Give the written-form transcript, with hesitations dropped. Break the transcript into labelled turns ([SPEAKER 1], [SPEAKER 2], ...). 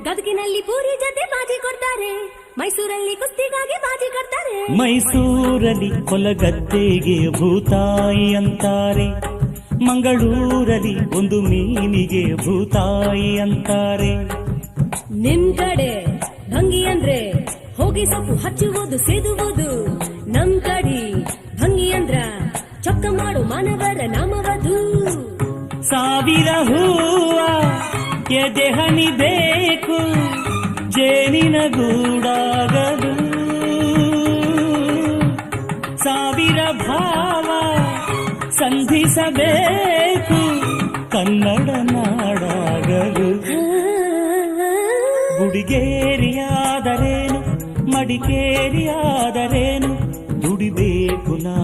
[SPEAKER 1] ಗದಗಿನಲ್ಲಿ ಪೂರಿ ಜೊತೆ ಬಾಜಿ ಕೊಡ್ತಾರೆ, ಮೈಸೂರಲ್ಲಿ ಕುಸ್ತಿಗಾಗಿ ಬಾಜಿ ಕೊಡ್ತಾರೆ.
[SPEAKER 2] ಮೈಸೂರಲ್ಲಿ ಕೊಲಗದ್ದೆಗೆ ಭೂತಾಯಿ ಅಂತಾರೆ, ಮಂಗಳೂರಲ್ಲಿ ಒಂದು ಮೀನಿಗೆ ಭೂತಾಯಿ ಅಂತಾರೆ.
[SPEAKER 1] ನಿಮ್ ಕಡೆ ಭಂಗಿ ಅಂದ್ರೆ ಹೋಗಿ ಸೊಪ್ಪು ಹಚ್ಚುವುದು ಸೇದುವುದು, ನಮ್ ಕಡೆ ಭಂಗಿ ಅಂದ್ರ ಚೊಕ್ಕ ಮಾಡು ಮಾನವರ ನಾಮವದು.
[SPEAKER 2] ಸಾವಿರ ಹೂವ ಎದೆ ಹನಿಬೇಕು ಜೇನಿನ ಗೂಡಾಗಲು, ಸಾವಿರ ಭಾವ ಸಂಧಿಸಬೇಕು ಕನ್ನಡ ನಾಡಾಗಲು. ಗುಡಿಗೇರಿಯಾದರೇನು ಮಡಿಕೇರಿಯಾದರೇನು ದುಡಿಬೇಕು ನಾ